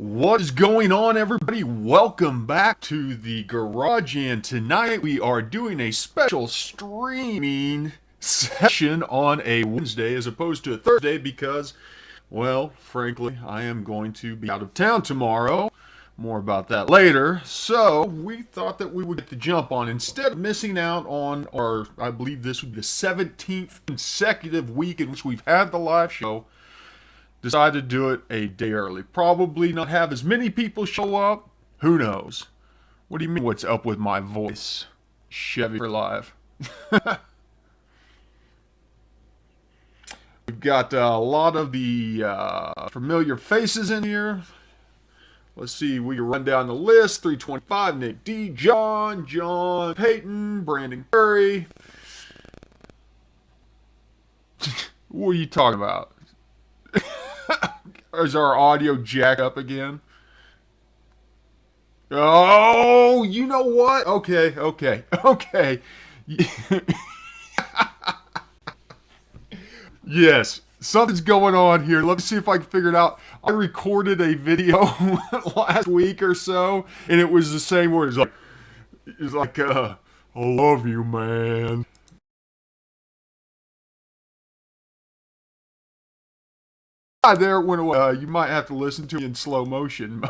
What is going on, everybody? Welcome back to the garage, and tonight we are doing a special streaming session on a Wednesday as opposed to a Thursday because, well, frankly, I am going to be out of town tomorrow. More about that later. So we thought that we would get the jump on instead of missing out on our, I believe this would be the 17th consecutive week in which we've had the live show. Decided to do it a day early. Probably not have as many people show up. Who knows? What do you mean, what's up with my voice? Chevy for live. We've got a lot of the familiar faces in here. Let's see, we can run down the list. 325, Nick D, John Payton, Brandon Curry. What are you talking about? Is our audio jack up again? Oh, you know what? Okay. Yes, something's going on here. Let me see if I can figure it out. I recorded a video last week or so, and it was the same word. It's like, I love you, man. There it went away. You might have to listen to it in slow motion.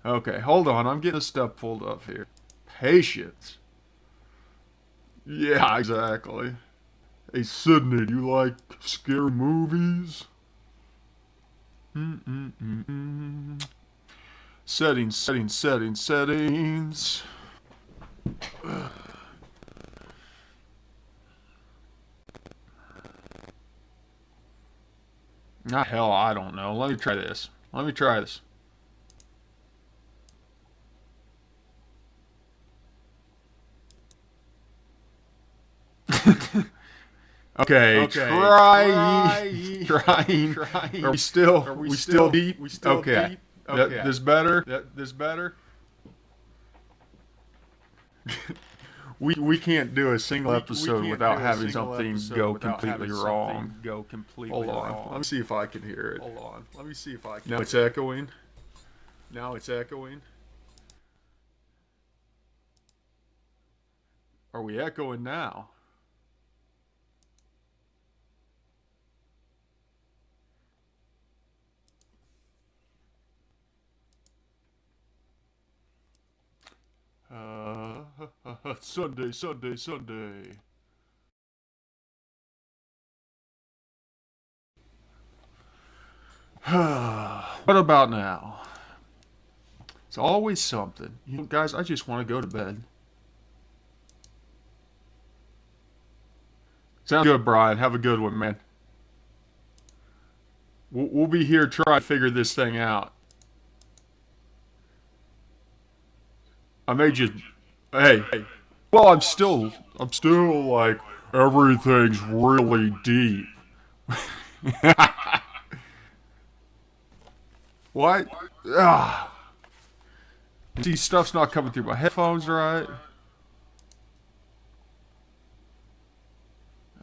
Okay, hold on. I'm getting this stuff pulled up here. Patience. Yeah, exactly. Hey, Sydney, do you like scary movies? Settings. Ah, hell, I don't know. Let me try this. Okay, trying. Are we still deep? Okay. This better? We can't do a single episode without having something go completely wrong. Hold on. Let me see if I can hear it. Now it's echoing. Are we echoing now? Sunday. What about now? It's always something. You know, guys, I just want to go to bed. Sounds good, Brian. Have a good one, man. We'll be here trying to figure this thing out. I may just... Hey. Well, I'm still like, everything's really deep. What? See, stuff's not coming through my headphones right.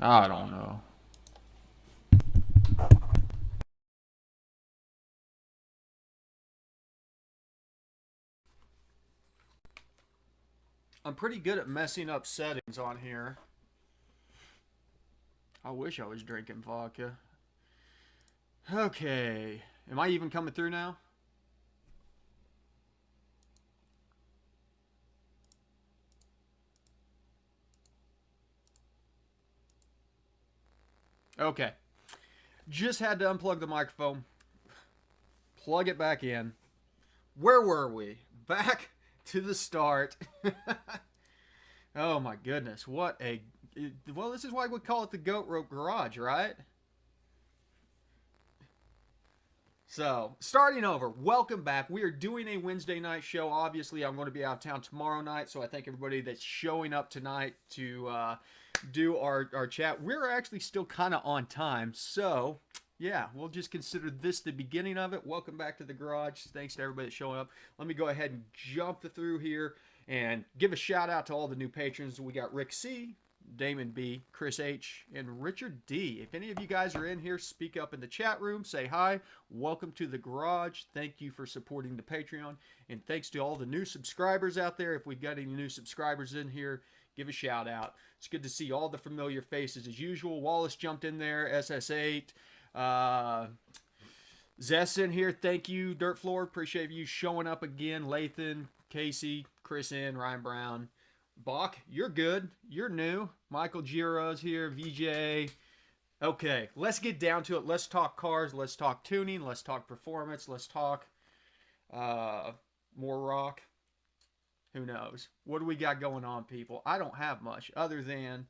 I don't know. I'm pretty good at messing up settings on here. I wish I was drinking vodka. Okay. Am I even coming through now? Okay. Just had to unplug the microphone. Plug it back in. Where were we? Back to the start. Oh my goodness. What a... Well, this is why we call it the Goat Rope Garage, right? So, starting over, welcome back. We are doing a Wednesday night show. Obviously, I'm going to be out of town tomorrow night, so I thank everybody that's showing up tonight to do our chat. We're actually still kind of on time, so yeah, we'll just consider this the beginning of it. Welcome back to the garage. Thanks to everybody that's showing up. Let me go ahead and jump through here and give a shout out to all the new patrons. We got Rick C., Damon B, Chris H, and Richard D. If any of you guys are in here, speak up in the chat room, say hi. Welcome to the garage. Thank you for supporting the Patreon. And thanks to all the new subscribers out there. If we've got any new subscribers in here, give a shout out. It's good to see all the familiar faces as usual. Wallace jumped in there, SS8. Zess in here, thank you. Dirt Floor, appreciate you showing up again. Lathan, Casey, Chris N, Ryan Brown. Bach, you're good. You're new. Michael Giro's here. VJ. Okay, let's get down to it. Let's talk cars. Let's talk tuning. Let's talk performance. Let's talk more rock. Who knows? What do we got going on, people? I don't have much other than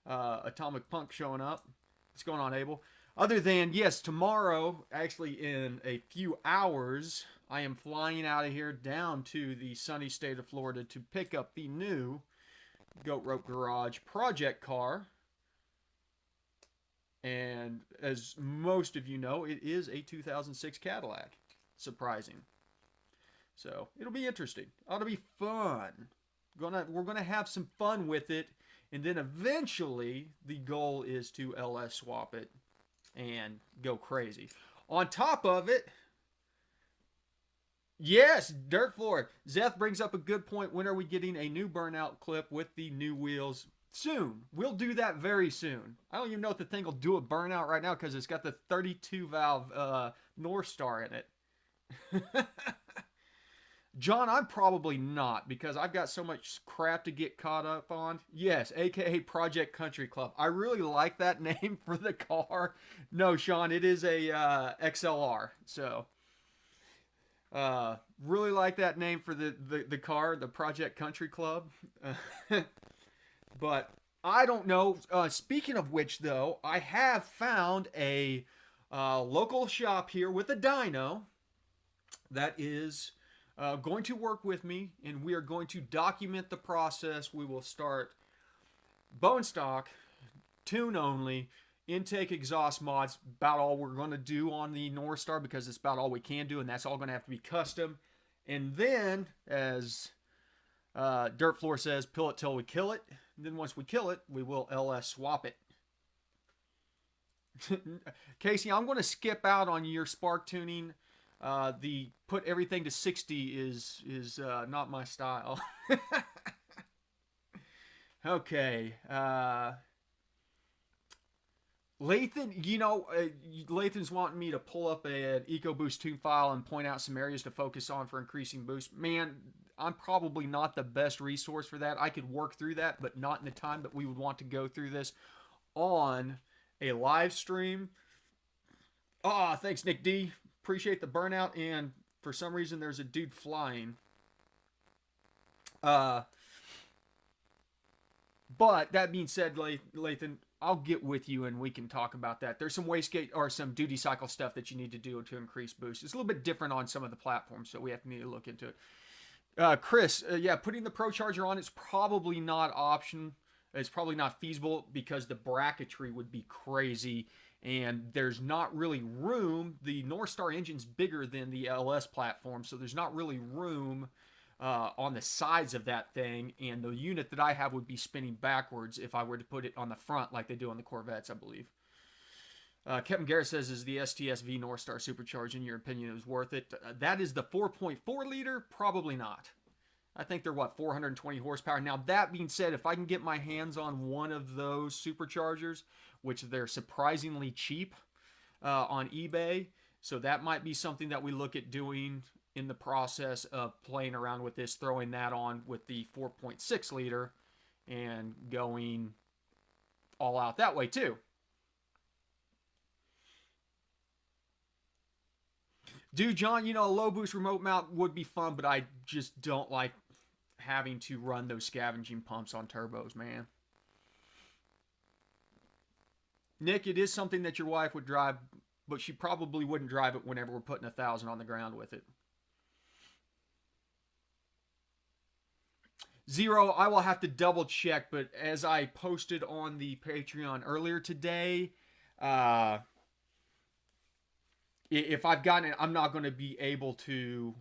Atomic Punk showing up. What's going on, Abel? Other than, yes, tomorrow, actually in a few hours, I am flying out of here down to the sunny state of Florida to pick up the new Goat Rope Garage project car. And as most of you know, it is a 2006 Cadillac. Surprising. So, it'll be interesting. Ought to be fun. We're gonna have some fun with it. And then eventually, the goal is to LS swap it and go crazy. On top of it, yes, Dirt Floor. Zeth brings up a good point. When are we getting a new Burnout clip with the new wheels? Soon. We'll do that very soon. I don't even know if the thing will do a Burnout right now because it's got the 32 valve North Star in it. John, I'm probably not because I've got so much crap to get caught up on. Yes, aka Project Country Club. I really like that name for the car. No, Sean, it is a XLR. So, really like that name for the car, the Project Country Club. But I don't know. Speaking of which, though, I have found a local shop here with a dyno that is going to work with me, and we are going to document the process. We will start bone stock, tune only, intake exhaust mods, about all we're going to do on the North Star because it's about all we can do, and that's all going to have to be custom. And then, as Dirt Floor says, pill it till we kill it. And then once we kill it, we will LS swap it. Casey, I'm going to skip out on your spark tuning. The put everything to 60 is not my style. Okay. Lathan, Lathan's wanting me to pull up an EcoBoost tune file and point out some areas to focus on for increasing boost. Man, I'm probably not the best resource for that. I could work through that, but not in the time that we would want to go through this on a live stream. Thanks, Nick D. Appreciate the burnout, and for some reason there's a dude flying. But that being said, Lathan, I'll get with you and we can talk about that. There's some wastegate or some duty cycle stuff that you need to do to increase boost. It's a little bit different on some of the platforms, so we have to need to look into it. Chris, putting the Pro Charger on, it's probably not option. It's probably not feasible because the bracketry would be crazy. And there's not really room. The North Star engine's bigger than the LS platform, so there's not really room on the sides of that thing. And the unit that I have would be spinning backwards if I were to put it on the front like they do on the Corvettes, I believe. Kevin Garrett says, is the STSV North Star supercharged, in your opinion, is worth it? That is the 4.4 liter? Probably not. I think they're, 420 horsepower. Now, that being said, if I can get my hands on one of those superchargers, which they're surprisingly cheap on eBay, so that might be something that we look at doing in the process of playing around with this, throwing that on with the 4.6 liter and going all out that way too. Dude, John, a low boost remote mount would be fun, but I just don't like having to run those scavenging pumps on turbos, man. Nick, it is something that your wife would drive, but she probably wouldn't drive it whenever we're putting 1,000 on the ground with it. Zero, I will have to double check, but as I posted on the Patreon earlier today, if I've gotten it, I'm not going to be able to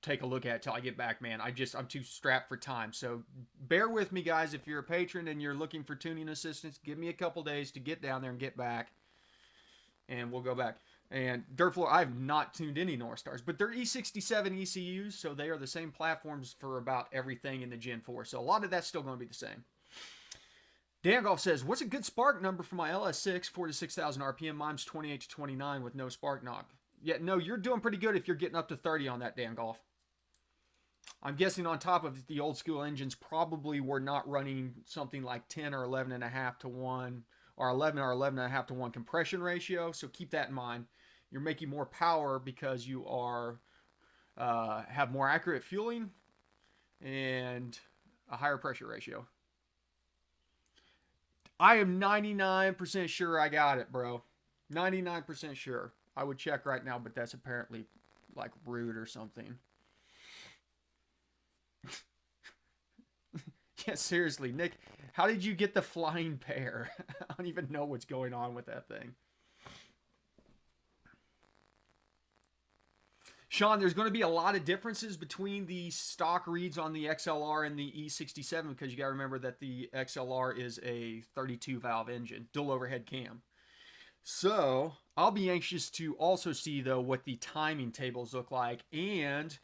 take a look at it till I get back, man. I'm too strapped for time. So bear with me, guys. If you're a patron and you're looking for tuning assistance, give me a couple days to get down there and get back, and we'll go back. And Dirt Floor, I've not tuned any North Stars, but they're E67 ECUs, so they are the same platforms for about everything in the Gen 4. So a lot of that's still going to be the same. Dan Golf says, what's a good spark number for my LS6, 4 to 6,000 RPM? Mine's 28 to 29 with no spark knock. Yeah, no, you're doing pretty good if you're getting up to 30 on that, Dan Golf. I'm guessing on top of the old school engines probably were not running something like 10 or 11.5 to 1 or 11 or 11.5 to 1 compression ratio. So keep that in mind. You're making more power because you are have more accurate fueling and a higher pressure ratio. I am 99% sure I got it, bro. 99% sure. I would check right now, but that's apparently like rude or something. Yeah, seriously, Nick, how did you get the flying pear? I don't even know what's going on with that thing. Sean, there's going to be a lot of differences between the stock reads on the XLR and the E67 because you got to remember that the XLR is a 32 valve engine, dual overhead cam. So I'll be anxious to also see though what the timing tables look like, and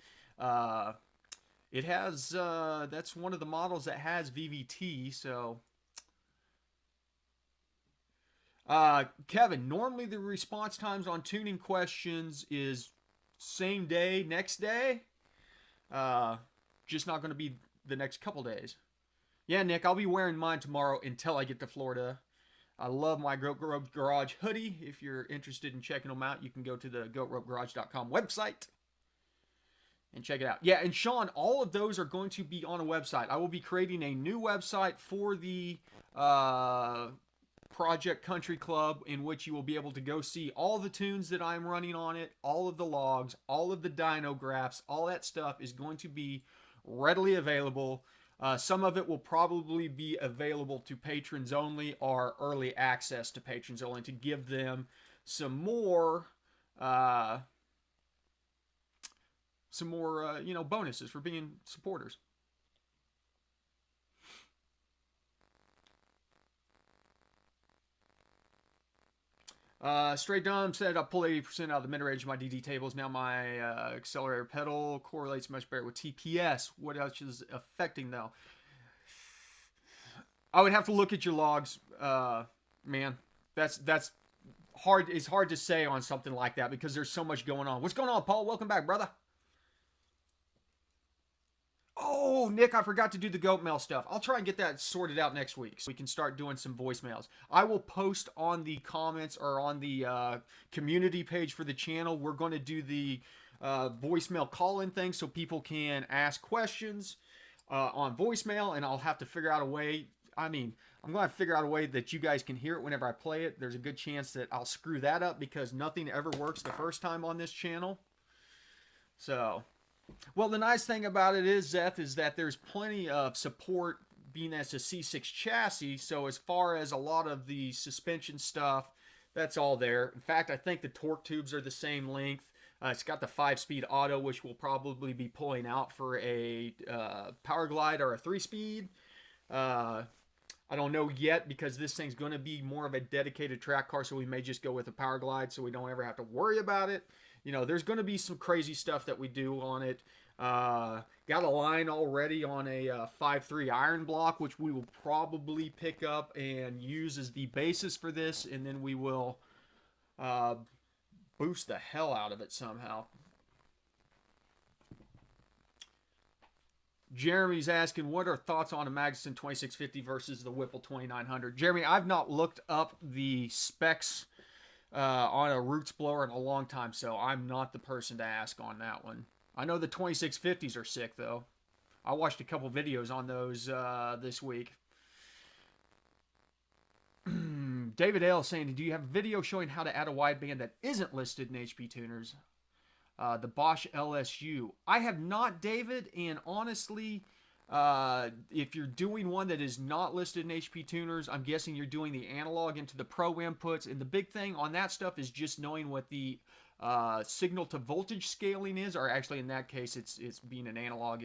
it has that's one of the models that has VVT. So Kevin, normally the response times on tuning questions is same day, next day. Just not going to be the next couple days. Yeah, Nick, I'll be wearing mine tomorrow until I get to Florida. I love my Goat Rope Garage hoodie. If you're interested in checking them out, you can go to the goatropegarage.com website and check it out. Yeah, and Sean, all of those are going to be on a website. I will be creating a new website for the Project Country Club, in which you will be able to go see all the tunes that I'm running on it, all of the logs, all of the dyno graphs, all that stuff is going to be readily available. Some of it will probably be available to patrons only or early access to patrons only to give them some more bonuses for being supporters. Straight Dumb said I'll pull 80% out of the mid-range of my DD tables. Now my accelerator pedal correlates much better with TPS. What else is affecting though? I would have to look at your logs, man. That's hard. It's hard to say on something like that because there's so much going on. What's going on, Paul? Welcome back, brother. Oh, Nick, I forgot to do the goat mail stuff. I'll try and get that sorted out next week so we can start doing some voicemails. I will post on the comments or on the community page for the channel. We're going to do the voicemail call-in thing so people can ask questions on voicemail, and I'll have to figure out a way. I mean, I'm going to figure out a way that you guys can hear it whenever I play it. There's a good chance that I'll screw that up because nothing ever works the first time on this channel. So... well, the nice thing about it is, Zeth, is that there's plenty of support being as a C6 chassis. So as far as a lot of the suspension stuff, that's all there. In fact, I think the torque tubes are the same length. It's got the 5-speed auto, which we'll probably be pulling out for a Power Glide or a 3-speed. I don't know yet because this thing's going to be more of a dedicated track car, so we may just go with a Power Glide so we don't ever have to worry about it. You know, there's going to be some crazy stuff that we do on it. Got a line already on a 5.3 iron block, which we will probably pick up and use as the basis for this, and then we will boost the hell out of it somehow. Jeremy's asking, what are thoughts on a Magnuson 2650 versus the Whipple 2900? Jeremy, I've not looked up the specs on a roots blower in a long time, so I'm not the person to ask on that one. I know the 2650s are sick, though. I watched a couple videos on those this week. David L. saying, do you have a video showing how to add a wideband that isn't listed in HP tuners? The Bosch LSU. I have not, David, and honestly, if you're doing one that is not listed in HP tuners, I'm guessing you're doing the analog into the pro inputs, and the big thing on that stuff is just knowing what the signal to voltage scaling is, or actually in that case, it's being an analog.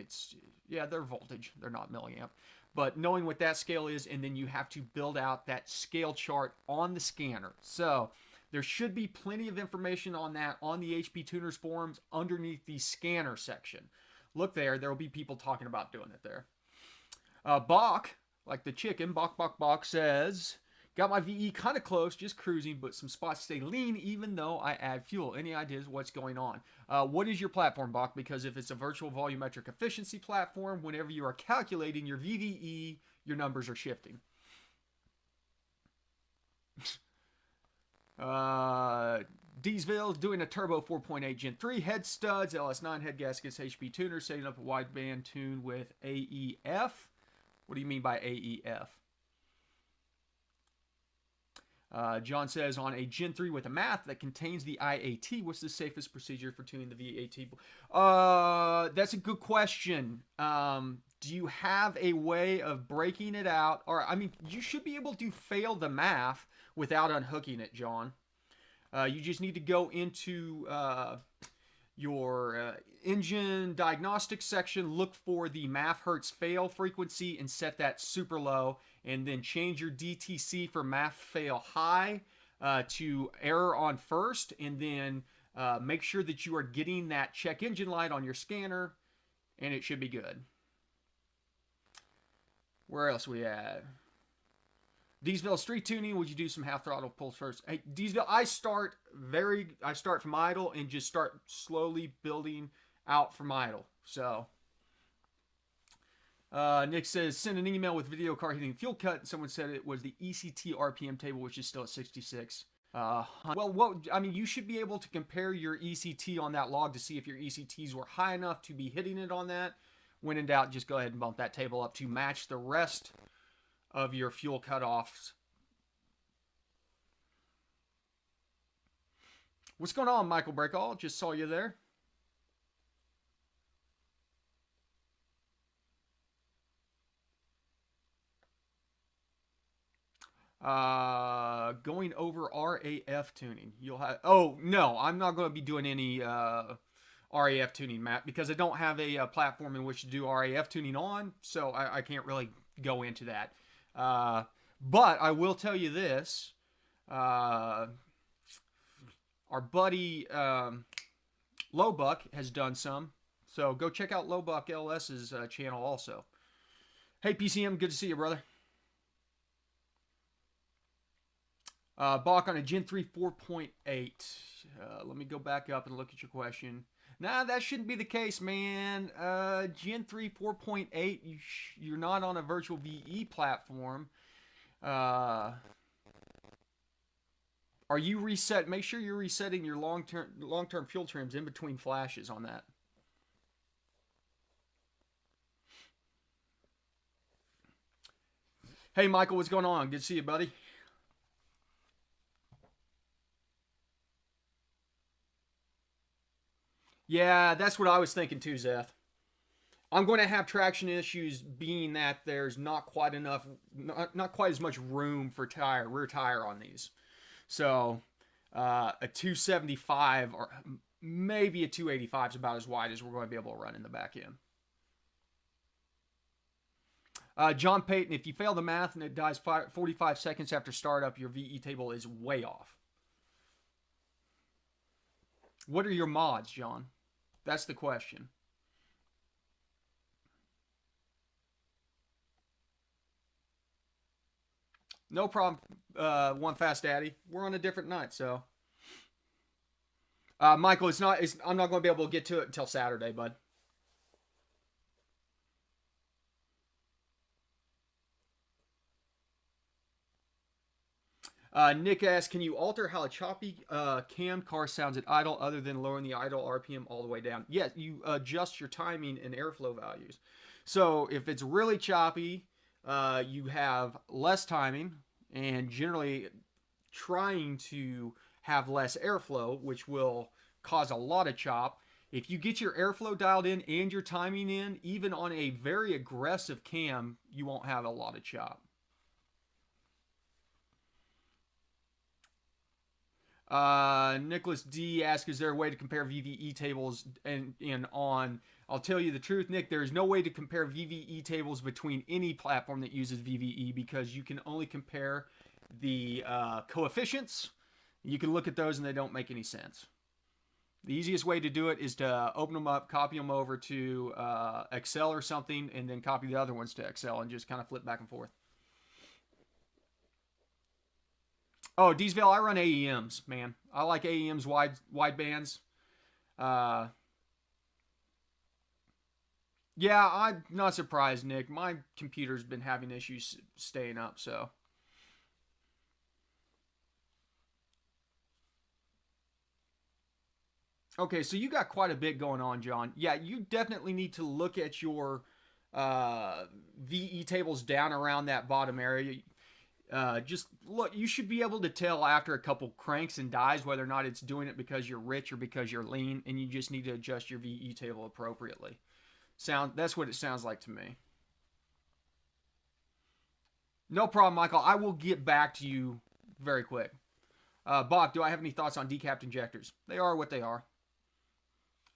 Yeah, they're voltage. They're not milliamp. But knowing what that scale is, and then you have to build out that scale chart on the scanner. So there should be plenty of information on that on the HP Tuners forums underneath the scanner section. Look there. There will be people talking about doing it there. Bach, like the chicken, Bach says, got my VE kind of close, just cruising, but some spots stay lean even though I add fuel. Any ideas what's going on? What is your platform, Bach? Because if it's a virtual volumetric efficiency platform, whenever you are calculating your VVE, your numbers are shifting. Diesville is doing a turbo 4.8 Gen 3 head studs, LS9 head gaskets, HP tuner, setting up a wideband tune with AEF. What do you mean by AEF? John says, on a Gen 3 with a math that contains the IAT, what's the safest procedure for tuning the VAT? That's a good question. Do you have a way of breaking it out? Or, I mean, you should be able to fail the math without unhooking it, John. You just need to go into your engine diagnostics section, look for the MAF hertz fail frequency and set that super low, and then change your DTC for MAF fail high to error on first, and then make sure that you are getting that check engine light on your scanner, and it should be good. Where else we at? Diesville street tuning, would you do some half throttle pulls first? Hey, Diesville, I start from idle and just start slowly building out from idle. So, Nick says, send an email with video car hitting fuel cut. Someone said it was the ECT RPM table, which is still at 66. Well, I mean, you should be able to compare your ECT on that log to see if your ECTs were high enough to be hitting it on that. When in doubt, just go ahead and bump that table up to match the rest of your fuel cutoffs. What's going on, Michael Breakall? Just saw you there. Going over RAF tuning. You'll have. Oh no, I'm not going to be doing any RAF tuning, Matt, because I don't have a platform in which to do RAF tuning on, so I can't really go into that. But I will tell you this. Our buddy Lowbuck has done some, so go check out Lowbuck LS's channel also. Hey PCM, good to see you, brother. Bach on a Gen 3 4.8. Let me go back up and look at your question. Nah, that shouldn't be the case, man. Gen 3 4.8, you're not on a virtual VE platform. Are you reset? Make sure you're resetting your long-term fuel trims in between flashes on that. Hey, Michael, what's going on? Good to see you, buddy. Yeah, that's what I was thinking too, Zeth. I'm going to have traction issues, being that there's not quite as much room for rear tire on these. So a 275 or maybe a 285 is about as wide as we're going to be able to run in the back end. John Payton, if you fail the math and it dies 45 seconds after startup, your VE table is way off. What are your mods, John? That's the question. No problem, One Fast Daddy. We're on a different night, so. Michael, I'm not going to be able to get to it until Saturday, bud. Nick asks, can you alter how a choppy cam car sounds at idle other than lowering the idle RPM all the way down? Yes, you adjust your timing and airflow values. So if it's really choppy, you have less timing and generally trying to have less airflow, which will cause a lot of chop. If you get your airflow dialed in and your timing in, even on a very aggressive cam, you won't have a lot of chop. Nicholas D asks, is there a way to compare VVE tables and on? I'll tell you the truth, Nick. There is no way to compare VVE tables between any platform that uses VVE because you can only compare the coefficients. You can look at those and they don't make any sense. The easiest way to do it is to open them up, copy them over to Excel or something, and then copy the other ones to Excel and just kind of flip back and forth. Oh, Deesville, I run AEMs, man. I like AEMs wide bands. Yeah, I'm not surprised, Nick. My computer's been having issues staying up, so. Okay, so you got quite a bit going on, John. Yeah, you definitely need to look at your VE tables down around that bottom area. Just look, you should be able to tell after a couple cranks and dies whether or not it's doing it because you're rich or because you're lean, and you just need to adjust your VE table appropriately. That's what it sounds like to me. No problem, Michael. I will get back to you very quick. Bach, do I have any thoughts on decapped injectors? They are what they are.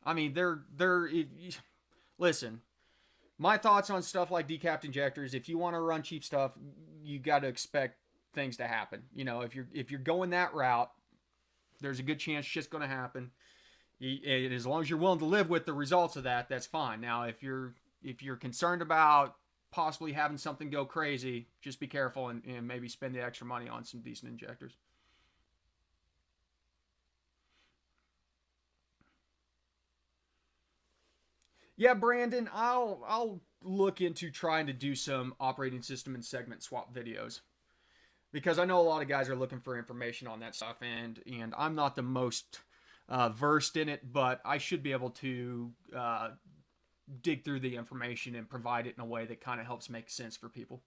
I mean, listen, my thoughts on stuff like decapped injectors, if you want to run cheap stuff, you got to expect things to happen. You know, if you're going that route, there's a good chance shit's going to happen. And as long as you're willing to live with the results of that, that's fine. Now, if you're concerned about possibly having something go crazy, just be careful and maybe spend the extra money on some decent injectors. Yeah, Brandon, I'll look into trying to do some operating system and segment swap videos because I know a lot of guys are looking for information on that stuff, and I'm not the most versed in it, but I should be able to dig through the information and provide it in a way that kind of helps make sense for people.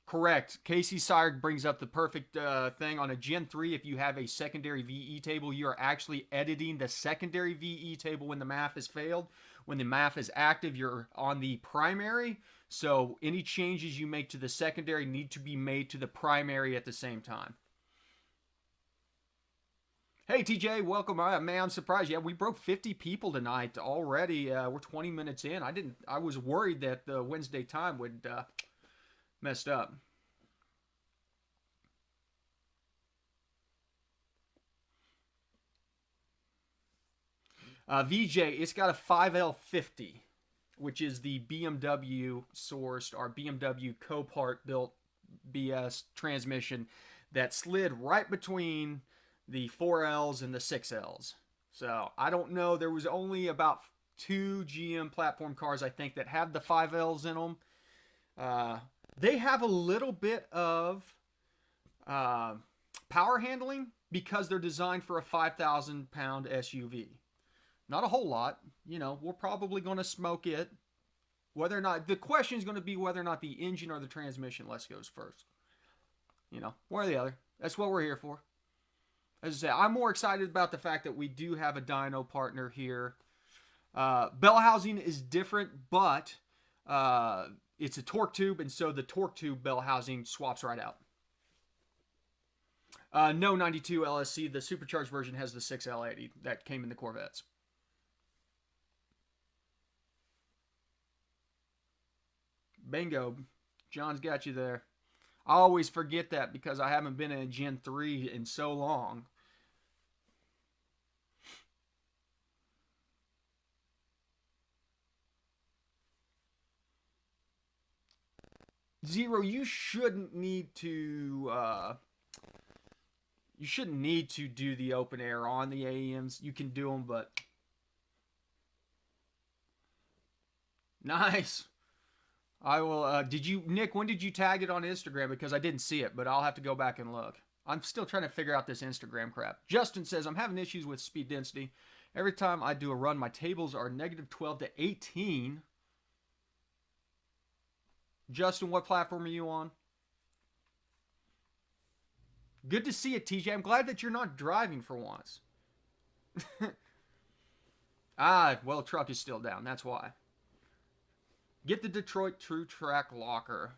Correct. Casey Sire brings up the perfect thing. On a Gen 3, if you have a secondary VE table, you are actually editing the secondary VE table when the MAF has failed. When the MAF is active, you're on the primary. So any changes you make to the secondary need to be made to the primary at the same time. Hey TJ, welcome. Man, I'm surprised. Yeah, we broke 50 people tonight already. We're 20 minutes in. I was worried that the Wednesday time would messed up. VJ, it's got a 5L50, which is the BMW sourced or BMW Copart built BS transmission that slid right between the 4Ls and the 6Ls. So I don't know. There was only about 2 GM platform cars, I think, that had the 5Ls in them. They have a little bit of power handling because they're designed for a 5,000-pound SUV. Not a whole lot. You know, we're probably going to smoke it. Whether or not, the question is going to be whether or not the engine or the transmission goes first. You know, one or the other. That's what we're here for. As I say, I'm more excited about the fact that we do have a dyno partner here. Bell housing is different, but it's a torque tube, and so the torque tube bell housing swaps right out. No 92 LSC. The supercharged version has the 6L80 that came in the Corvettes. Bingo. John's got you there. I always forget that because I haven't been in a Gen 3 in so long. Zero, you shouldn't need to do the open air on the AEMs. You can do them, but nice. I will. Nick? When did you tag it on Instagram? Because I didn't see it, but I'll have to go back and look. I'm still trying to figure out this Instagram crap. Justin says I'm having issues with speed density. Every time I do a run, my tables are negative 12 to 18. Justin, what platform are you on? Good to see it, TJ. I'm glad that you're not driving for once. Well, the truck is still down. That's why. Get the Detroit True Track locker.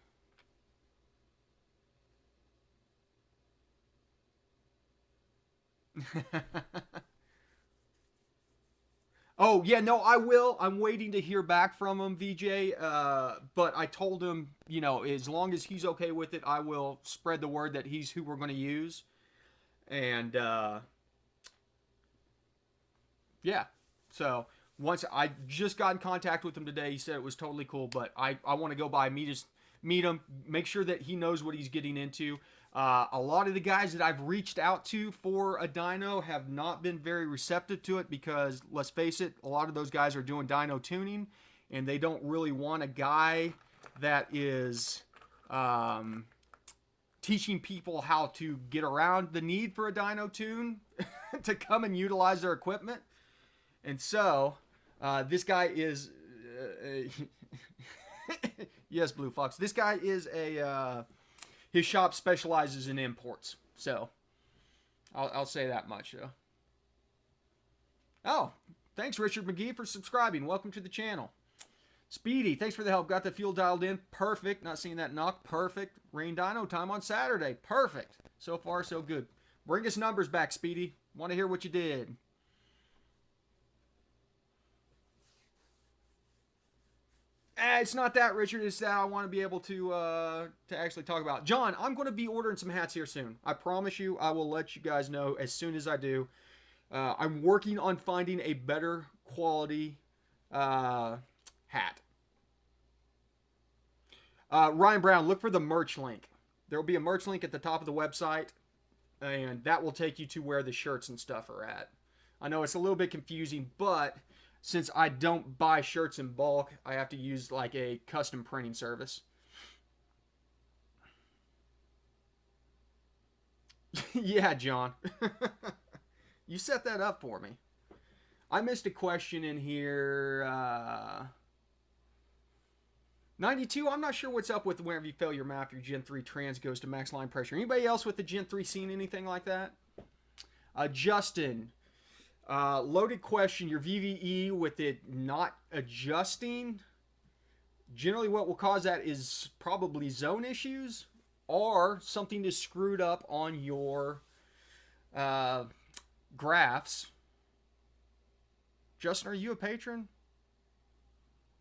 Oh, yeah, no, I will. I'm waiting to hear back from him, VJ. But I told him, as long as he's okay with it, I will spread the word that he's who we're going to use. And, yeah. So, once I just got in contact with him today, he said it was totally cool. But I want to go by, meet him, make sure that he knows what he's getting into. A lot of the guys that I've reached out to for a dyno have not been very receptive to it because, let's face it, a lot of those guys are doing dyno tuning and they don't really want a guy that is teaching people how to get around the need for a dyno tune to come and utilize their equipment. And so, this guy is... yes, Blue Fox. This guy is his shop specializes in imports, so I'll say that much. Oh, thanks, Richard McGee, for subscribing. Welcome to the channel. Speedy, thanks for the help. Got the fuel dialed in. Perfect. Not seeing that knock. Perfect. Rain dyno time on Saturday. Perfect. So far, so good. Bring us numbers back, Speedy. Want to hear what you did. It's not that, Richard. It's that I want to be able to actually talk about. John, I'm going to be ordering some hats here soon. I promise you, I will let you guys know as soon as I do. I'm working on finding a better quality hat. Ryan Brown, look for the merch link. There will be a merch link at the top of the website, and that will take you to where the shirts and stuff are at. I know it's a little bit confusing, but... since I don't buy shirts in bulk, I have to use like a custom printing service. Yeah, John. You set that up for me. I missed a question in here. 92, I'm not sure what's up with whenever you fail your map, your Gen 3 trans goes to max line pressure. Anybody else with the Gen 3 seen anything like that? Justin. Loaded question, your VVE with it not adjusting, generally what will cause that is probably zone issues or something is screwed up on your graphs. Justin, are you a patron?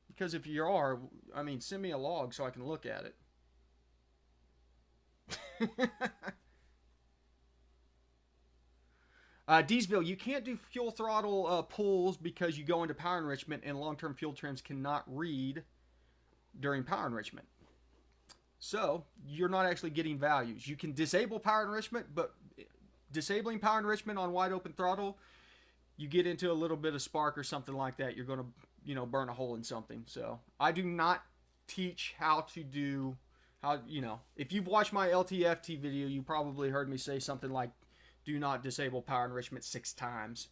Because if you are, I mean, send me a log so I can look at it. Deesville, you can't do fuel throttle pulls because you go into power enrichment and long-term fuel trims cannot read during power enrichment. So, you're not actually getting values. You can disable power enrichment, but disabling power enrichment on wide open throttle, you get into a little bit of spark or something like that. You're going to, burn a hole in something. So, I do not teach how to do, if you've watched my LTFT video, you probably heard me say something like, do not disable power enrichment 6 times.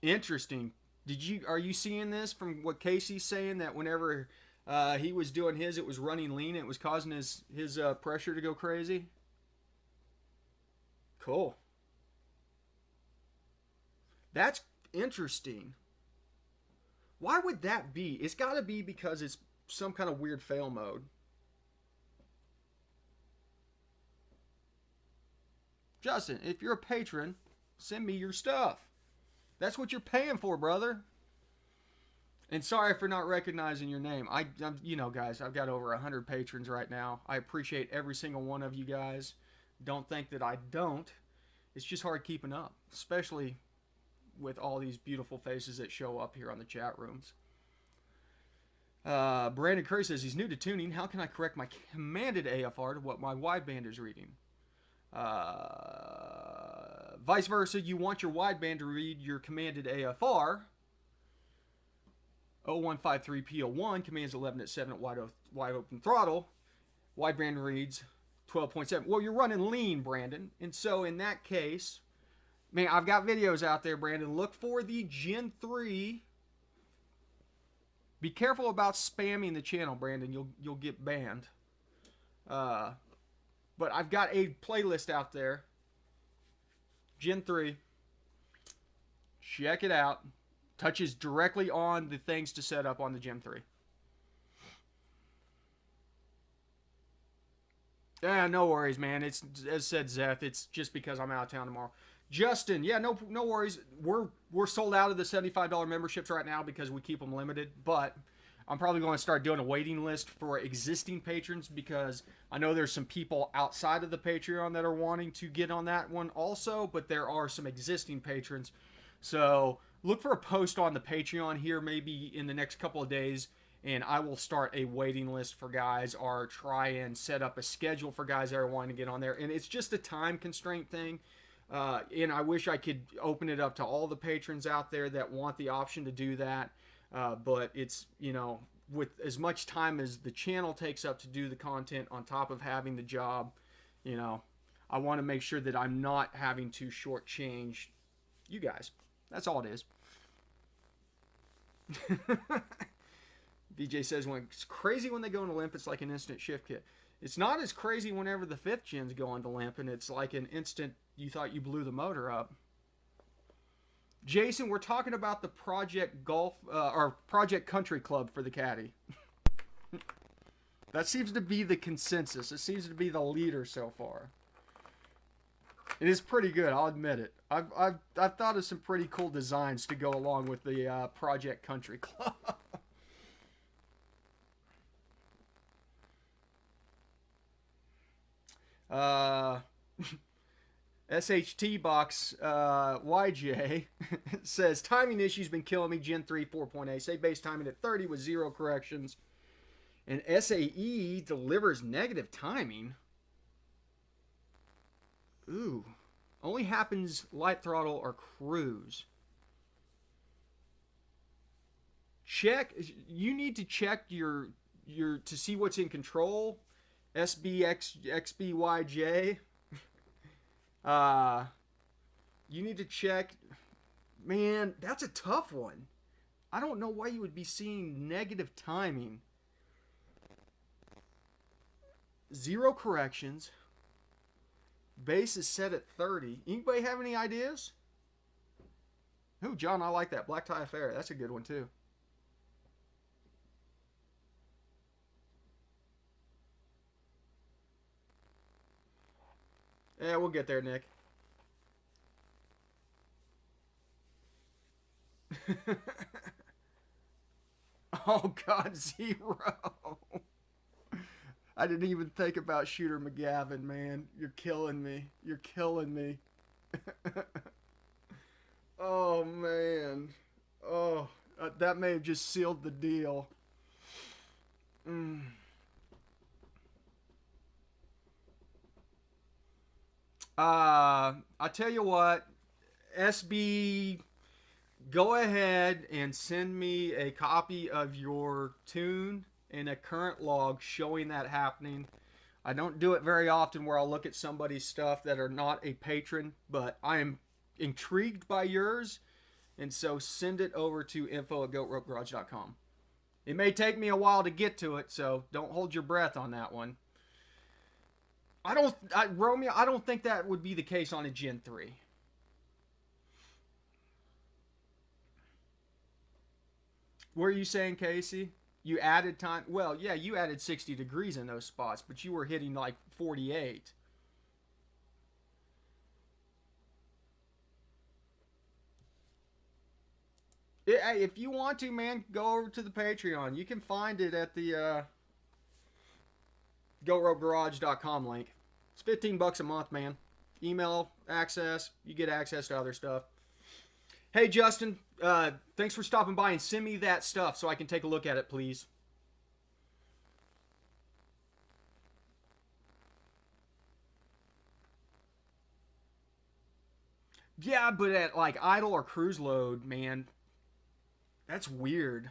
Interesting. Are you seeing this from what Casey's saying, that whenever he was doing his, it was running lean, it was causing his pressure to go crazy? Cool. That's interesting. Why would that be? It's got to be because it's some kind of weird fail mode. Justin, if you're a patron, send me your stuff. That's what you're paying for, brother. And sorry for not recognizing your name. I'm guys, I've got over 100 patrons right now. I appreciate every single one of you guys. Don't think that I don't. It's just hard keeping up, especially with all these beautiful faces that show up here on the chat rooms. Brandon Curry says he's new to tuning. How can I correct my commanded AFR to what my wideband is reading? Vice versa, you want your wideband to read your commanded AFR. 0153 PO1 commands 11 at 7 at wide open throttle. Wideband reads 12.7. Well, you're running lean, Brandon. And so in that case, man, I've got videos out there, Brandon. Look for the Gen 3. Be careful about spamming the channel, Brandon. You'll get banned. But I've got a playlist out there. Gen 3. Check it out. Touches directly on the things to set up on the Gen 3. Yeah, no worries, man. It's as said, Zeth. It's just because I'm out of town tomorrow. Justin, yeah, no worries. We're sold out of the $75 memberships right now because we keep them limited. But I'm probably going to start doing a waiting list for existing patrons because I know there's some people outside of the Patreon that are wanting to get on that one also. But there are some existing patrons, so look for a post on the Patreon here maybe in the next couple of days, and I will start a waiting list for guys or try and set up a schedule for guys that are wanting to get on there. And it's just a time constraint thing. And I wish I could open it up to all the patrons out there that want the option to do that. But it's, with as much time as the channel takes up to do the content on top of having the job, I want to make sure that I'm not having to shortchange you guys. That's all it is. VJ says, when it's crazy when they go into limp, it's like an instant shift kit. It's not as crazy whenever the 5th gens go into limp, and it's like an instant, you thought you blew the motor up. Jason, we're talking about the Project Golf, or Project Country Club for the Caddy. That seems to be the consensus. It seems to be the leader so far. It is pretty good, I'll admit it. I've thought of some pretty cool designs to go along with the Project Country Club. SHT box YJ says timing issues been killing me. Gen 3 4.8 say base timing at 30 with 0 corrections, and SAE delivers negative timing. Ooh, only happens light throttle or cruise. Check. You need to check your to see what's in control. XBYJ. You need to check. Man, that's a tough one. I don't know why you would be seeing negative timing. 0 corrections. Base is set at 30. Anybody have any ideas? Ooh, John, I like that. Black Tie Affair. That's a good one, too. Yeah, we'll get there, Nick. Oh, God, 0. I didn't even think about Shooter McGavin, man. You're killing me. You're killing me. Oh, man. Oh, that may have just sealed the deal. I tell you what, SB, go ahead and send me a copy of your tune and a current log showing that happening. I don't do it very often where I'll look at somebody's stuff that are not a patron, but I am intrigued by yours, and so send it over to info@goatropegarage.com. It may take me a while to get to it, so don't hold your breath on that one. Romeo, I don't think that would be the case on a Gen 3. What are you saying, Casey? You added time? Well, yeah, you added 60 degrees in those spots, but you were hitting like 48. If you want to, man, go over to the Patreon. You can find it at the GoRopeGarage.com link. It's $15 a month, man. Email access. You get access to other stuff. Hey, Justin, thanks for stopping by, and send me that stuff so I can take a look at it, please. Yeah, but at like idle or cruise load, man, that's weird.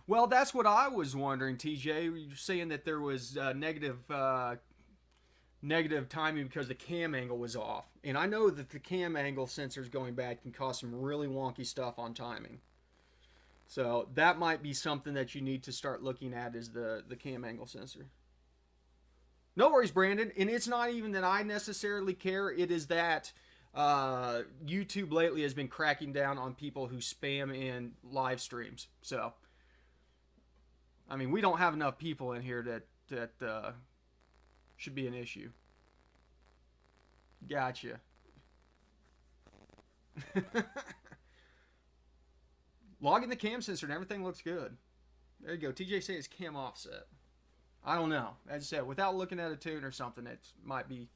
Well, that's what I was wondering, TJ. You're saying that there was negative timing because the cam angle was off. And I know that the cam angle sensors going bad can cause some really wonky stuff on timing. So that might be something that you need to start looking at, is the cam angle sensor. No worries, Brandon. And it's not even that I necessarily care. It is that YouTube lately has been cracking down on people who spam in live streams. So, I mean, we don't have enough people in here that should be an issue. Gotcha. Logging the cam sensor and everything looks good. There you go. TJ say it's cam offset. I don't know. As I said, without looking at a tune or something, it might be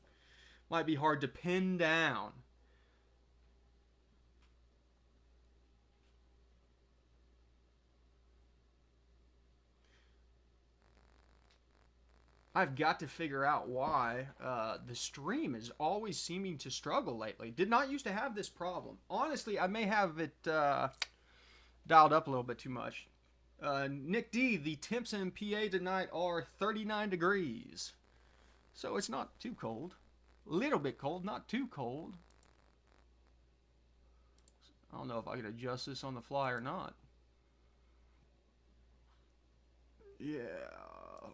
hard to pin down. I've got to figure out why the stream is always seeming to struggle lately. Did not used to have this problem. Honestly, I may have it dialed up a little bit too much. Nick D, the temps in PA tonight are 39 degrees. So it's not too cold. A little bit cold, not too cold. I don't know if I can adjust this on the fly or not. Yeah,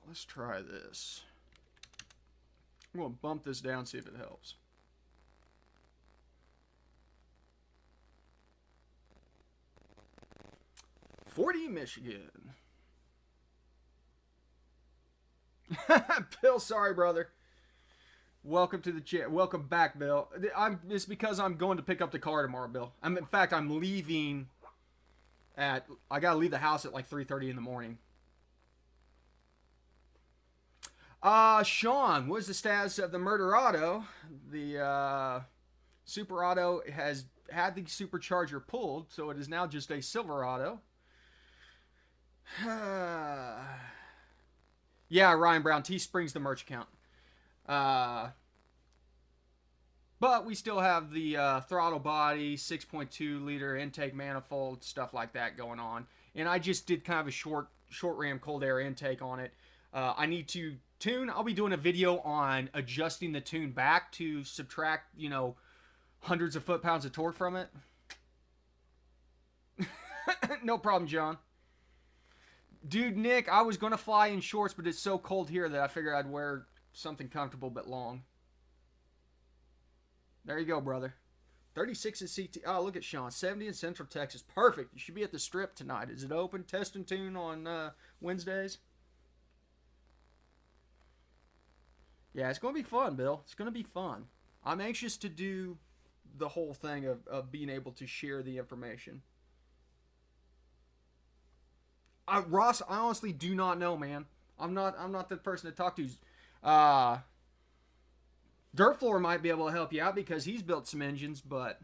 let's try this. I'm going to bump this down, see if it helps. .40 Michigan. Bill, sorry, brother. Welcome to the chat. Welcome back, Bill. It's because I'm going to pick up the car tomorrow, Bill. In fact, I'm leaving I gotta leave the house at like 3:30 in the morning. Sean, what is the status of the Murder Auto? The Super Auto has had the supercharger pulled, so it is now just a Silverado. Yeah, Ryan Brown, Teesprings the merch account. But we still have the throttle body, 6.2 liter intake manifold, stuff like that going on. And I just did kind of a short ram cold air intake on it. I need to tune. I'll be doing a video on adjusting the tune back to subtract, hundreds of foot-pounds of torque from it. No problem, John. Dude, Nick, I was going to fly in shorts, but it's so cold here that I figured I'd wear something comfortable but long. There you go, brother. 36 at CT. Oh, look at Sean. 70 in Central Texas. Perfect. You should be at the Strip tonight. Is it open? Test and tune on Wednesdays? Yeah, it's going to be fun, Bill. It's going to be fun. I'm anxious to do the whole thing of being able to share the information. Ross, I honestly do not know, man. I'm not the person to talk to. Dirt Floor might be able to help you out because he's built some engines, but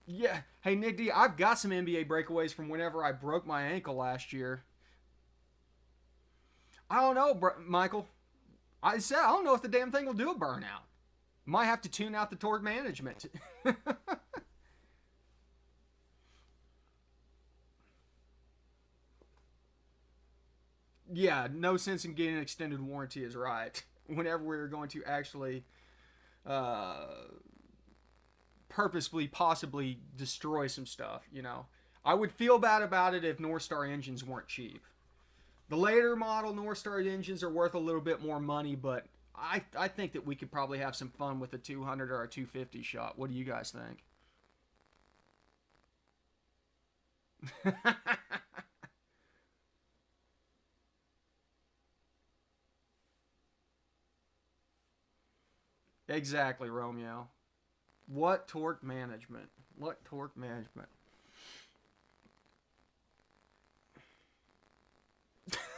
yeah. Hey, Nick D, I've got some NBA breakaways from whenever I broke my ankle last year. I don't know, Michael. I don't know if the damn thing will do a burnout. Might have to tune out the torque management. Yeah, no sense in getting an extended warranty is right. Whenever we're going to actually purposefully possibly destroy some stuff, I would feel bad about it if North Star engines weren't cheap. The later model North Star engines are worth a little bit more money, but I think that we could probably have some fun with a 200 or a 250 shot. What do you guys think? Exactly, Romeo. What torque management? What torque management?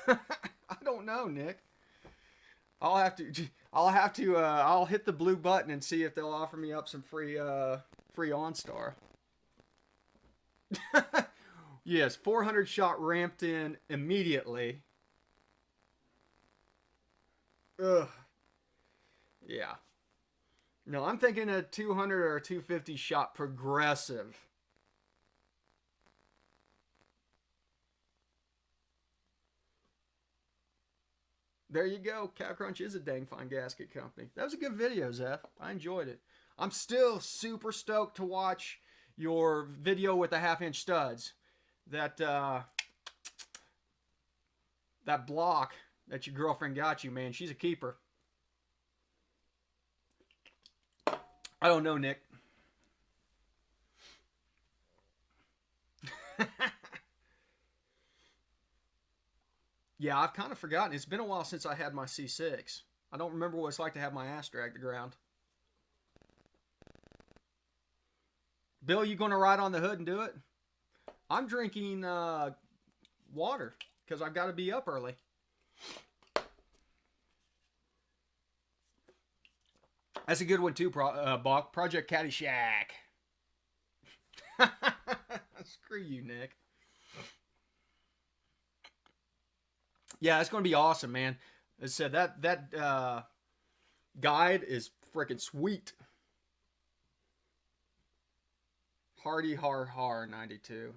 I don't know, Nick. I'll hit the blue button and see if they'll offer me up some free OnStar. Yes, 400 shot ramped in immediately. Ugh. Yeah. No, I'm thinking a 200 or a 250 shot progressive. There you go. Cow Crunch is a dang fine gasket company. That was a good video, Zeph. I enjoyed it. I'm still super stoked to watch your video with the half-inch studs. That block that your girlfriend got you, man. She's a keeper. I don't know, Nick. Yeah, I've kind of forgotten. It's been a while since I had my C6. I don't remember what it's like to have my ass drag the ground. Bill, you going to ride on the hood and do it? I'm drinking water because I've got to be up early. That's a good one too, Bach. Project Caddyshack. Screw you, Nick. Yeah, it's going to be awesome, man. As I said, that guide is freaking sweet. Hardy Har Har 92.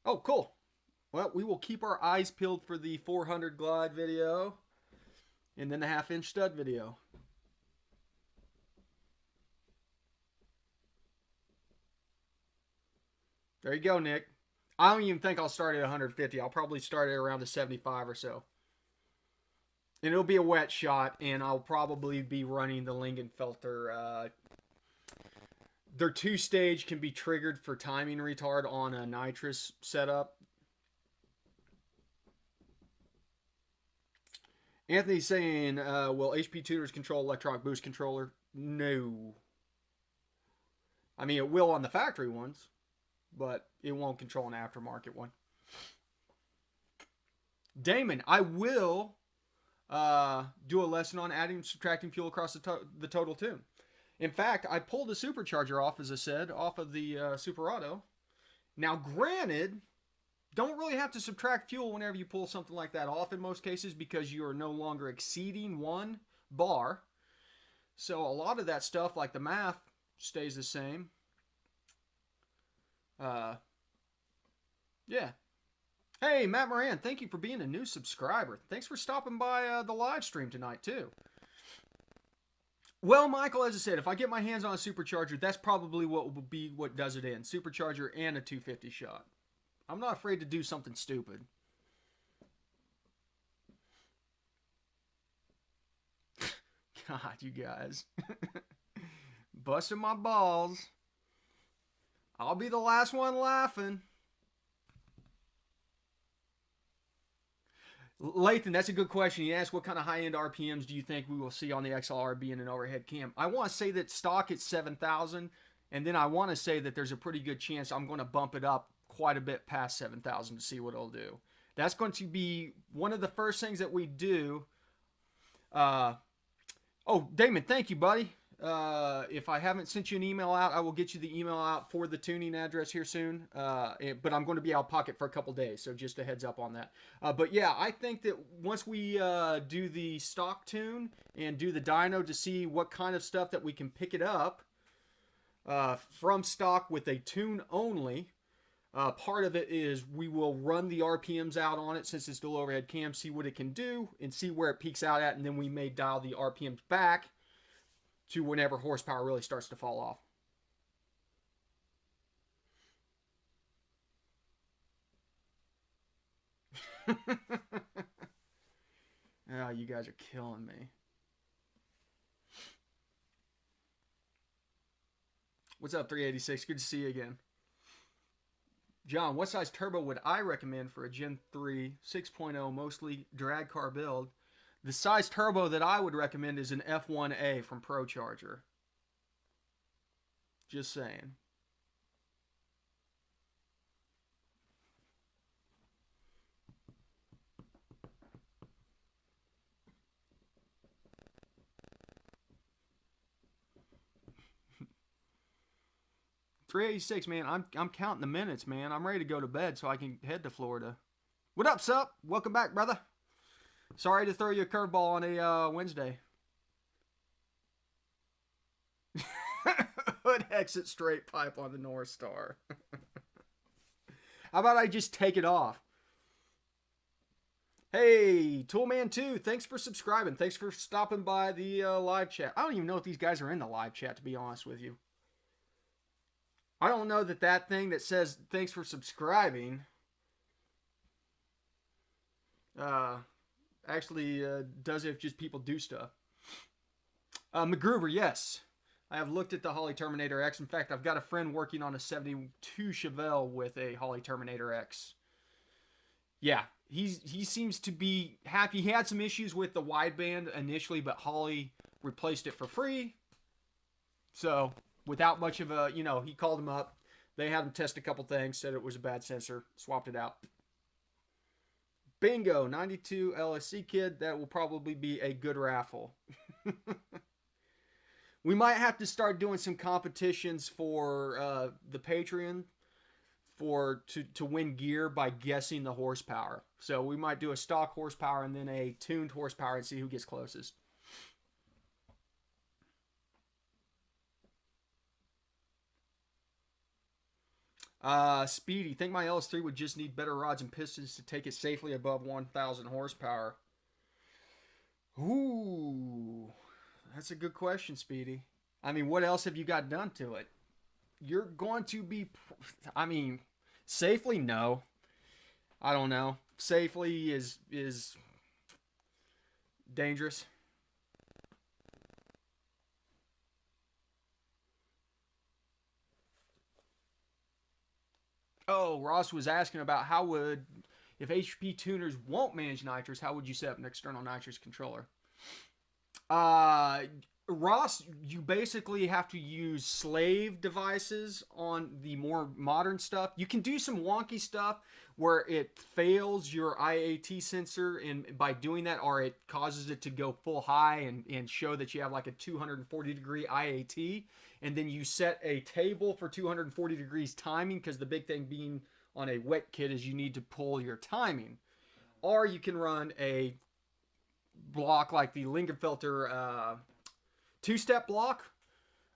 Oh, cool. Well, we will keep our eyes peeled for the 400 glide video and then the half-inch stud video. There you go, Nick. I don't even think I'll start at 150. I'll probably start at around a 75 or so. And it'll be a wet shot, and I'll probably be running the Lingenfelter. Their two-stage can be triggered for timing retard on a nitrous setup. Anthony's saying, will HP tuners control electronic boost controller? No. I mean, it will on the factory ones, but it won't control an aftermarket one. Damon, I will do a lesson on adding and subtracting fuel across the total tune. In fact, I pulled a supercharger off, as I said, off of the Super Auto. Now, granted, don't really have to subtract fuel whenever you pull something like that off in most cases because you are no longer exceeding 1 bar. So a lot of that stuff, like the math, stays the same. Yeah. Hey, Matt Moran, thank you for being a new subscriber. Thanks for stopping by the live stream tonight, too. Well, Michael, as I said, if I get my hands on a supercharger, that's probably what will be what does it in. Supercharger and a 250 shot. I'm not afraid to do something stupid. God, you guys. Busting my balls. I'll be the last one laughing. Lathan, that's a good question. He asked, what kind of high-end RPMs do you think we will see on the XLRB in an overhead cam? I want to say that stock is 7,000, and then I want to say that there's a pretty good chance I'm going to bump it up quite a bit past 7,000 to see what it'll do. That's going to be one of the first things that we do. Oh, Damon, thank you, buddy. If I haven't sent you an email out, I will get you the email out for the tuning address here soon. But I'm going to be out of pocket for a couple days, so just a heads up on that. But yeah, I think that once we do the stock tune and do the dyno to see what kind of stuff that we can pick it up from stock with a tune only, part of it is we will run the RPMs out on it since it's still overhead cam, see what it can do, and see where it peaks out at, and then we may dial the RPMs back to whenever horsepower really starts to fall off. Oh, you guys are killing me. What's up, 386? Good to see you again. John, what size turbo would I recommend for a Gen 3 6.0 mostly drag car build? The size turbo that I would recommend is an F1A from ProCharger. Just saying. $386, man. I'm counting the minutes, man. I'm ready to go to bed so I can head to Florida. What up, sup? Welcome back, brother. Sorry to throw you a curveball on a Wednesday. Hood exit straight pipe on the North Star. How about I just take it off? Hey, Toolman2, thanks for subscribing. Thanks for stopping by the live chat. I don't even know if these guys are in the live chat, to be honest with you. I don't know that thing that says thanks for subscribing actually does it if just people do stuff. MacGruber, yes. I have looked at the Holly Terminator X. In fact, I've got a friend working on a 72 Chevelle with a Holly Terminator X. Yeah, he seems to be happy. He had some issues with the wideband initially, but Holly replaced it for free. So without much of a, he called him up. They had him test a couple things, said it was a bad sensor, swapped it out. Bingo, 92 LSC kid. That will probably be a good raffle. We might have to start doing some competitions for the Patreon to win gear by guessing the horsepower. So we might do a stock horsepower and then a tuned horsepower and see who gets closest. Speedy, think my LS3 would just need better rods and pistons to take it safely above 1,000 horsepower? Ooh, that's a good question, Speedy. I mean, what else have you got done to it? You're going to be, safely, no. I don't know. Safely is dangerous. Oh, Ross was asking about if HP tuners won't manage nitrous, how would you set up an external nitrous controller? Ross, you basically have to use slave devices on the more modern stuff. You can do some wonky stuff where it fails your IAT sensor, and by doing that, or it causes it to go full high and show that you have like a 240 degree IAT, and then you set a table for 240 degrees timing, because the big thing being on a wet kit is you need to pull your timing. Or you can run a block like the Lingenfelter two-step block.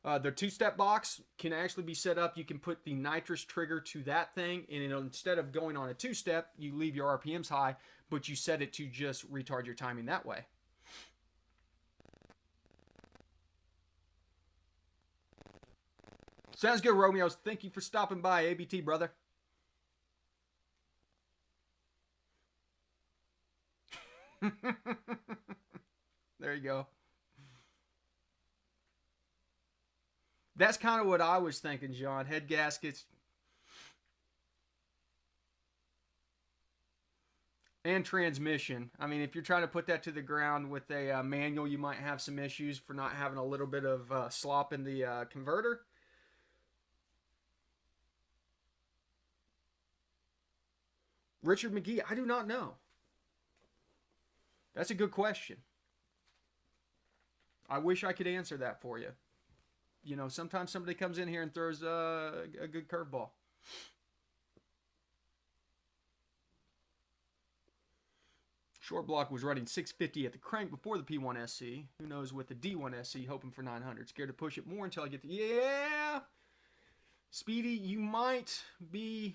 The two-step box can actually be set up. You can put the nitrous trigger to that thing, and instead of going on a two-step, you leave your RPMs high, but you set it to just retard your timing that way. Sounds good, Romeo. Thank you for stopping by, ABT, brother. There you go. That's kind of what I was thinking, John. Head gaskets and transmission. I mean, if you're trying to put that to the ground with a manual, you might have some issues for not having a little bit of slop in the converter. Richard McGee, I do not know. That's a good question. I wish I could answer that for you. Sometimes somebody comes in here and throws a good curveball. Short block was running 650 at the crank before the P1 SC. Who knows with the D1 SC, hoping for 900. Scared to push it more until I get the... Yeah! Speedy, you might be...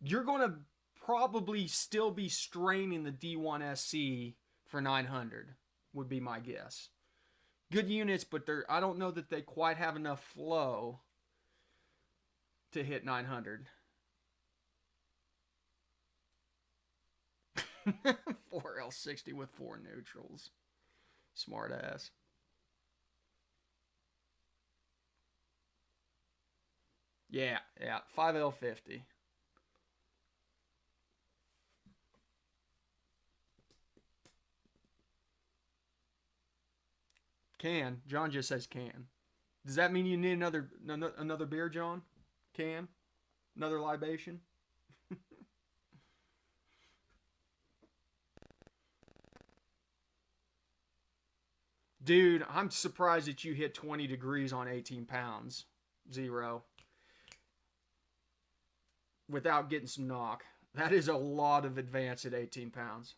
You're going to probably still be straining the D1 SC for 900, would be my guess. Good units, but I don't know that they quite have enough flow to hit 900. 4L60 with 4 neutrals. Smart ass. Yeah, 5L50. Can. John just says can. Does that mean you need another beer, John? Can? Another libation? Dude, I'm surprised that you hit 20 degrees on 18 pounds. 0. Without getting some knock. That is a lot of advance at 18 pounds.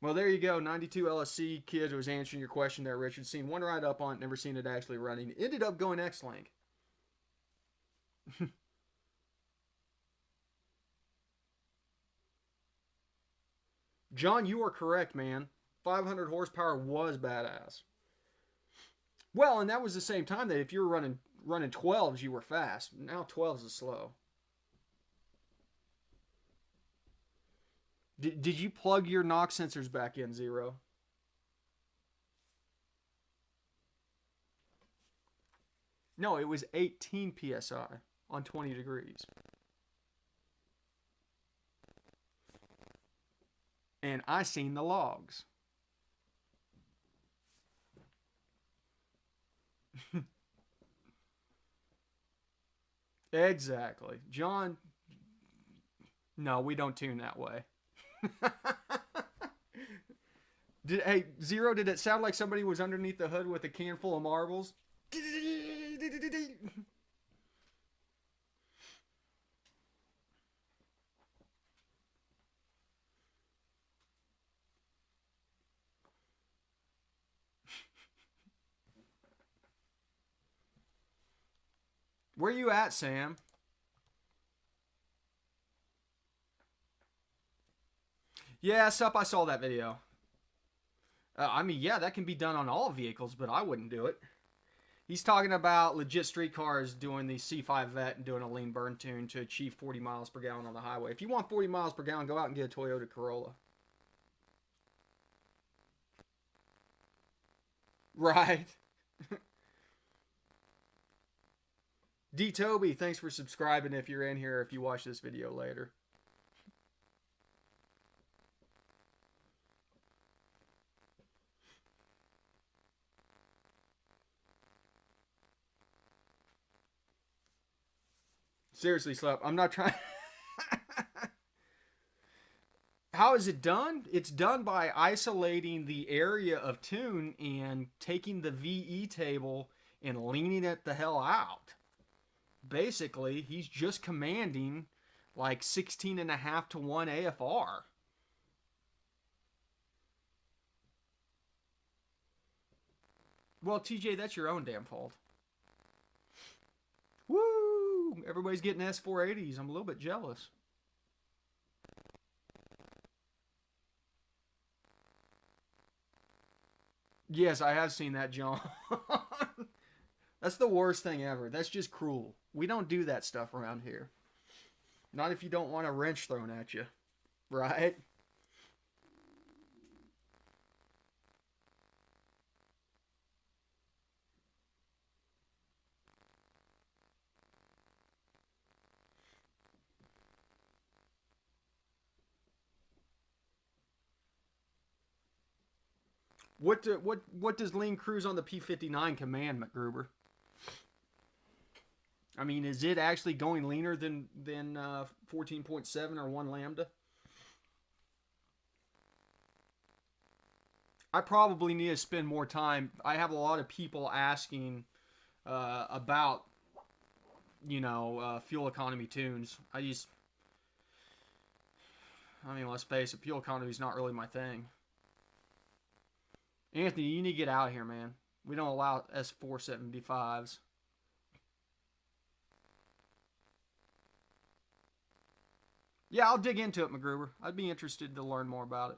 Well, there you go. 92 LSC kid was answering your question there, Richard. Seen one ride up on it, never seen it actually running. Ended up going X-Link. John, you are correct, man. 500 horsepower was badass. Well, and that was the same time that if you were running 12s, you were fast. Now 12s is slow. Did you plug your knock sensors back in, Zero? No, it was 18 psi on 20 degrees. And I seen the logs. Exactly. John, no, we don't tune that way. Hey, Zero, did it sound like somebody was underneath the hood with a can full of marbles? Where you at, Sam? Yeah, sup, I saw that video. I mean, yeah, that can be done on all vehicles, but I wouldn't do it. He's talking about legit street cars doing the C5 Vet and doing a lean burn tune to achieve 40 miles per gallon on the highway. If you want 40 miles per gallon, go out and get a Toyota Corolla. Right. D Toby, thanks for subscribing if you're in here, if you watch this video later. Seriously, Slap, I'm not trying. How is it done? It's done by isolating the area of tune and taking the VE table and leaning it the hell out. Basically, he's just commanding like 16.5 to 1 AFR. Well, TJ, that's your own damn fault. Woo! Everybody's getting S480s. I'm a little bit jealous. Yes, I have seen that, John. That's the worst thing ever. That's just cruel. We don't do that stuff around here. Not if you don't want a wrench thrown at you. Right? What does lean cruise on the P59 command, McGruber? I mean, is it actually going leaner than 14.7 or 1 lambda? I probably need to spend more time. I have a lot of people asking about fuel economy tunes. I mean, let's face it, fuel economy is not really my thing. Anthony, you need to get out here, man. We don't allow S475s. Yeah, I'll dig into it, McGruber. I'd be interested to learn more about it.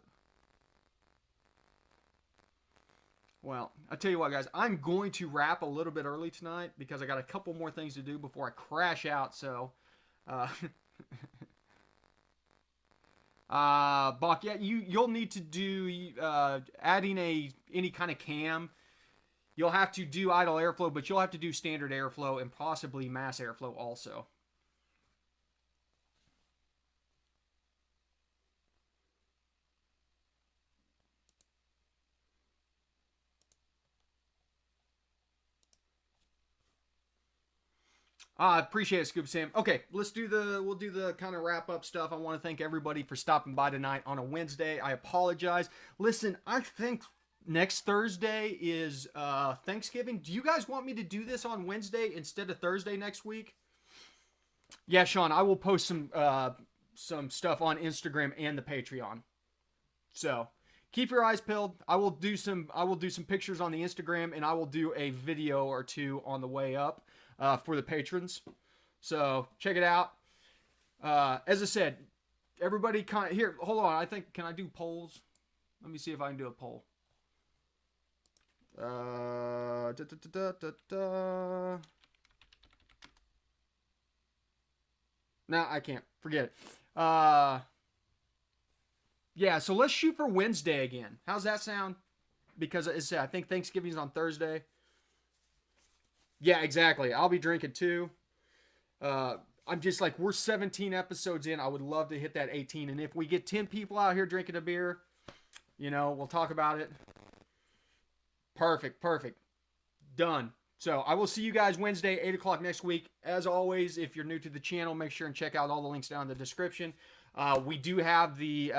Well, I tell you what, guys, I'm going to wrap a little bit early tonight because I got a couple more things to do before I crash out. So, uh, Bach, yeah, you'll need to do adding any kind of cam. You'll have to do idle airflow, but you'll have to do standard airflow and possibly mass airflow also. I appreciate it, Scoop Sam. Okay, we'll do the kind of wrap up stuff. I want to thank everybody for stopping by tonight on a Wednesday. I apologize. Listen, I think next Thursday is Thanksgiving. Do you guys want me to do this on Wednesday instead of Thursday next week? Yeah, Sean, I will post some stuff on Instagram and the Patreon. So keep your eyes peeled. I will do some pictures on the Instagram, and I will do a video or two on the way up for the patrons. So check it out. As I said, everybody here. Hold on. Can I do polls? Let me see if I can do a poll. No, I can't. Forget it. Yeah, so let's shoot for Wednesday again. How's that sound? Because I think Thanksgiving's on Thursday. Yeah, exactly. I'll be drinking too. I'm just like, we're 17 episodes in. I would love to hit that 18. And if we get 10 people out here drinking a beer, we'll talk about it. Perfect. Done. So I will see you guys Wednesday, 8 o'clock next week. As always, if you're new to the channel, make sure and check out all the links down in the description. We do have the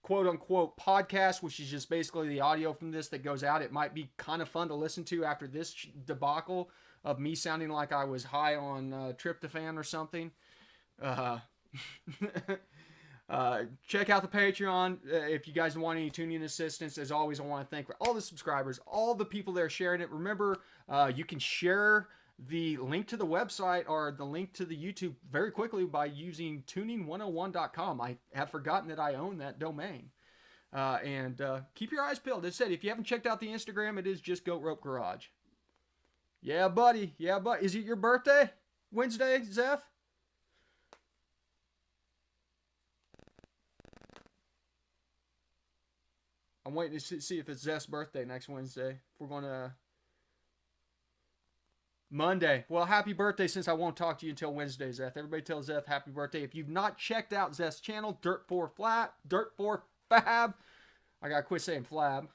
quote-unquote podcast, which is just basically the audio from this that goes out. It might be kind of fun to listen to after this debacle of me sounding like I was high on tryptophan or something. Check out the Patreon if you guys want any tuning assistance. As always, I want to thank all the subscribers, all the people that are sharing it. Remember, you can share the link to the website or the link to the YouTube very quickly by using tuning101.com. I have forgotten that I own that domain. And keep your eyes peeled. As I said, if you haven't checked out the Instagram, it is just Goat Rope Garage. Yeah, buddy. Is it your birthday? Wednesday, Zeph? I'm waiting to see if it's Zeph's birthday next Wednesday. If we're going to... Monday. Well, happy birthday since I won't talk to you until Wednesday, Zeph. Everybody tell Zeph happy birthday. If you've not checked out Zeph's channel, Dirt4Fab. I got to quit saying flab.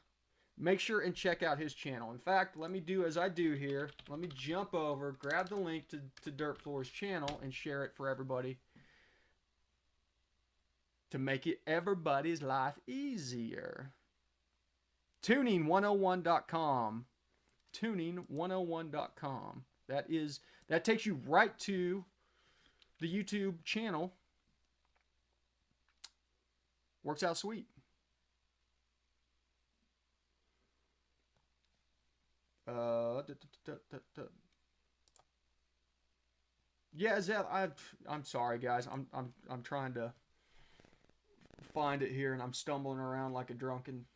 Make sure and check out his channel. In fact, let me do as I do here. Let me jump over, grab the link to Dirt4's channel and share it for everybody to make it everybody's life easier. Tuning101.com. Tuning101.com. That takes you right to the YouTube channel. Works out sweet. Yeah, Zeph, I'm sorry, guys. I'm trying to find it here, and I'm stumbling around like a drunken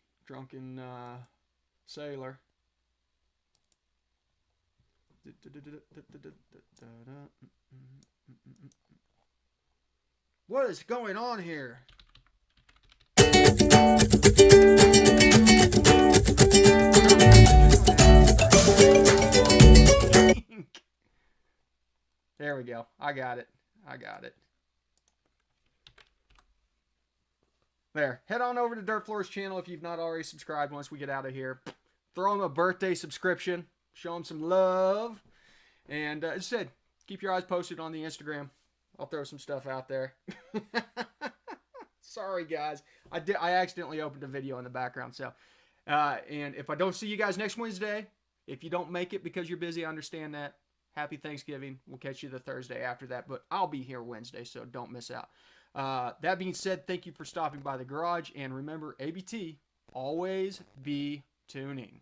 sailor. What is going on here? There we go. I got it. There. Head on over to Dirt4's channel if you've not already subscribed once we get out of here. Throw him a birthday subscription. Show him some love. And as I said, keep your eyes posted on the Instagram. I'll throw some stuff out there. Sorry, guys. I accidentally opened a video in the background. So, and if I don't see you guys next Wednesday, if you don't make it because you're busy, I understand that. Happy Thanksgiving. We'll catch you the Thursday after that. But I'll be here Wednesday, so don't miss out. That being said, thank you for stopping by the garage. And remember, ABT, always be tuning.